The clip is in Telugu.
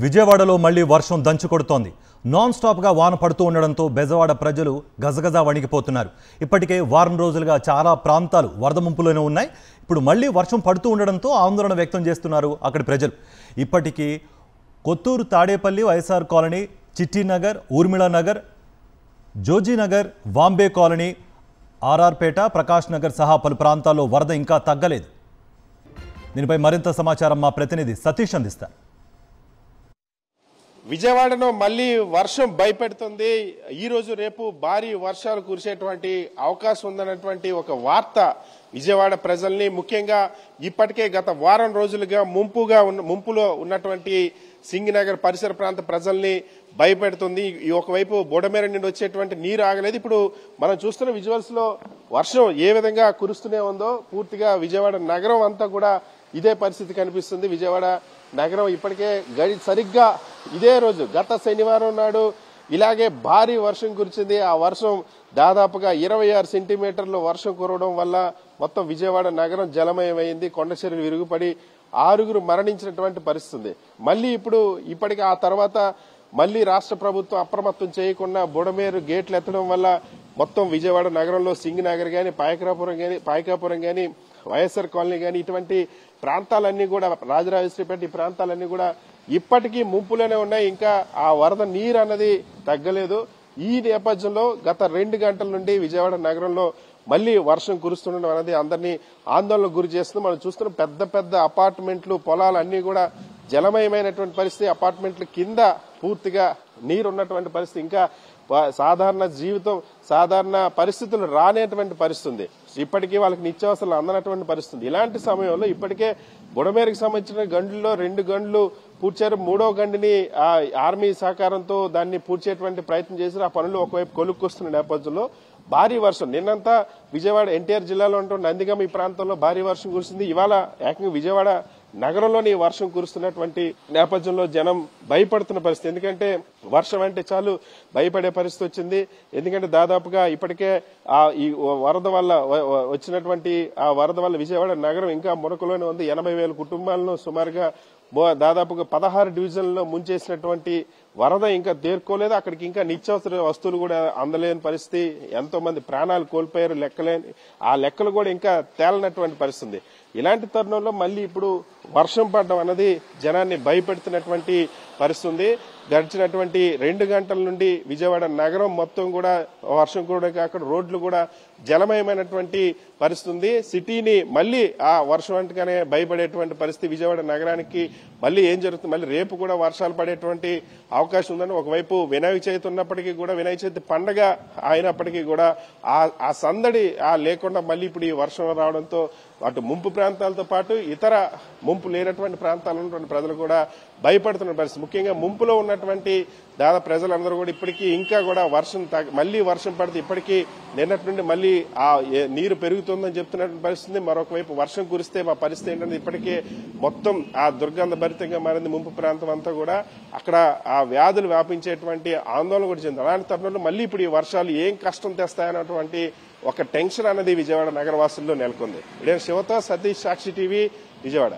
విజయవాడలో మళ్లీ వర్షం దంచుకొడుతోంది. నాన్ స్టాప్ గా వాన పడుతూ ఉండడంతో బెజవాడ ప్రజలు గజగజ వణికిపోతున్నారు. ఇప్పటికే వారం రోజులుగా చాలా ప్రాంతాలు వరద ముంపులోనే ఉన్నాయి. ఇప్పుడు మళ్లీ వర్షం పడుతూ ఉండడంతో ఆందోళన వ్యక్తం చేస్తున్నారు అక్కడి ప్రజలు. ఇప్పటికీ కొత్తూరు, తాడేపల్లి, వైఎస్ఆర్ కాలనీ, చిట్టినగర్, ఊర్మిళ నగర్, జోజీనగర్, వాంబే కాలనీ, ఆర్ఆర్పేట, ప్రకాష్ నగర్ సహా పలు ప్రాంతాల్లో వరద ఇంకా తగ్గలేదు. దీనిపై మరింత సమాచారం మా ప్రతినిధి సతీష్ అందిస్తారు. విజయవాడలో మళ్లీ వర్షం భయపెడుతుంది. ఈ రోజు రేపు భారీ వర్షాలు కురిసేటువంటి అవకాశం ఉందన్నటువంటి ఒక వార్త విజయవాడ ప్రజల్ని, ముఖ్యంగా ఇప్పటికే గత వారం రోజులుగా ముంపులో ఉన్నటువంటి సింగినగర్ పరిసర ప్రాంత ప్రజల్ని భయపెడుతుంది. ఒకవైపు బొడమేర నుండి వచ్చేటువంటి నీరు ఆగలేదు. ఇప్పుడు మనం చూస్తున్న విజువల్స్ లో వర్షం ఏ విధంగా కురుస్తూనే ఉందో పూర్తిగా విజయవాడ నగరం అంతా కూడా ఇదే పరిస్థితి కనిపిస్తుంది. విజయవాడ నగరం ఇప్పటికే సరిగ్గా ఇదే రోజు గత శనివారం నాడు ఇలాగే భారీ వర్షం కురిచింది. ఆ వర్షం దాదాపుగా 26 సెంటీమీటర్లు వర్షం కురవడం వల్ల మొత్తం విజయవాడ నగరం జలమయమైంది. కొండ చర్యలు విరుగుపడి 6 మరణించినటువంటి పరిస్థితి. మళ్ళీ ఇప్పటికి ఆ తర్వాత మళ్లీ రాష్ట్ర ప్రభుత్వం అప్రమత్తం చేయకుండా బుడమేరు గేట్లు ఎత్తడం వల్ల మొత్తం విజయవాడ నగరంలో సింగనగర్ గాని, పాయకాపురం గాని, వైఎస్ఆర్ కాలనీ గాని ఇటువంటి ప్రాంతాలన్నీ కూడా, రాజరాజేశ్వరిపేట ఈ ప్రాంతాలన్నీ కూడా ఇప్పటికీ ముంపులోనే ఉన్నాయి. ఇంకా ఆ వరద నీరు అన్నది తగ్గలేదు. ఈ నేపథ్యంలో గత 2 గంటల నుండి విజయవాడ నగరంలో మళ్లీ వర్షం కురుస్తుండడం అనేది అందరినీ ఆందోళనకు గురి చేస్తుంది. మనం చూస్తున్న పెద్ద పెద్ద అపార్ట్మెంట్లు, పొలాలు అన్ని కూడా జలమయమైనటువంటి పరిస్థితి. అపార్ట్మెంట్ల కింద పూర్తిగా నీరు ఉన్నటువంటి పరిస్థితి. ఇంకా సాధారణ జీవితం, సాధారణ పరిస్థితులు రానేటువంటి పరిస్థితి. ఇప్పటికీ వాళ్ళకి నిత్యావసరాలు అందనటువంటి పరిస్థితి. ఇలాంటి సమయంలో ఇప్పటికే బుడమేరుకు సంబంధించిన గండ్లలో 2 గండ్లు పూడ్చారు. 3వ గండిని ఆర్మీ సహకారంతో దాన్ని పూడ్చేటువంటి ప్రయత్నం చేశారు. ఆ పనులు ఒకవైపు కొలుక్కొస్తున్న నేపథ్యంలో భారీ వర్షం నిన్నంతా విజయవాడ ఎన్టీఆర్ జిల్లాలో ఉంటున్న నందిగామ ఈ ప్రాంతంలో భారీ వర్షం కురిసింది. ఇవాళ ఏకంగా విజయవాడ నగరంలోని వర్షం కురుస్తున్నటువంటి నేపథ్యంలో జనం భయపడుతున్న పరిస్థితి. ఎందుకంటే వర్షం అంటే చాలు భయపడే పరిస్థితి వచ్చింది. ఎందుకంటే దాదాపుగా ఇప్పటికే ఈ వరద వల్ల వచ్చినటువంటి ఆ వరద వల్ల విజయవాడ నగరం ఇంకా మునకలోనే ఉంది. 80,000 కుటుంబాలను సుమారుగా దాదాపుగా 16 డివిజన్లలో ముంచేసినటువంటి వరద ఇంకా తేరుకోలేదు. అక్కడికి ఇంకా నిత్యావసర వస్తువులు కూడా అందలేని పరిస్థితి. ఎంతో మంది ప్రాణాలు కోల్పోయారు. ఆ లెక్కలు కూడా ఇంకా తేలనటువంటి పరిస్థితి. ఇలాంటి తరుణంలో మళ్లీ ఇప్పుడు వర్షం పడడం అన్నది జనాన్ని భయపెడుతున్నటువంటి పరిస్థితి. గడిచినటువంటి 2 గంటల నుండి విజయవాడ నగరం మొత్తం కూడా వర్షం కూడా కాకుండా రోడ్లు కూడా జలమయమైనటువంటి పరిస్థితి. సిటీని మళ్లీ ఆ వర్షం అంటగానే భయపడేటువంటి పరిస్థితి. విజయవాడ నగరానికి మళ్లీ ఏం జరుగుతుంది, మళ్లీ రేపు కూడా వర్షాలు పడేటువంటి అవకాశం ఉందని, ఒకవైపు వినాయక చవితి ఉన్నప్పటికీ కూడా, వినాయక చవితి పండగ అయినప్పటికీ కూడా ఆ సందడి లేకుండా మళ్లీ ఇప్పుడు ఈ వర్షం రావడంతో అటు ముంపు ప్రాంతాలతో పాటు ఇతర ముంపు లేనటువంటి ప్రాంతాల్లో ఉన్నటువంటి ప్రజలు కూడా భయపడుతున్న పరిస్థితి. ముఖ్యంగా ముంపులో ఉన్నటువంటి దాదాపు ప్రజలందరూ కూడా ఇప్పటికీ ఇంకా కూడా మళ్లీ వర్షం పడితే ఇప్పటికీ నిన్నటి నుండి మళ్లీ ఆ నీరు పెరుగుతుందని చెప్తున్నటువంటి పరిస్థితి. మరొక వైపు వర్షం కురిస్తే మా పరిస్థితి ఏంటంటే ఇప్పటికే మొత్తం ఆ దుర్గంధ భరితంగా మారింది ముంపు ప్రాంతం అంతా కూడా. అక్కడ ఆ వ్యాధులు వ్యాపించేటువంటి ఆందోళన కూడా చెంది. అలాంటి తరుణంలో మళ్లీ ఇప్పుడు ఈ వర్షాలు ఏం కష్టం తెస్తాయన్నటువంటి ఒక టెన్షన్ అనేది విజయవాడ నగరవాసుల్లో నెలకొంది. ఇదే శివతో సతీష్, సాక్షి టీవీ, విజయవాడ.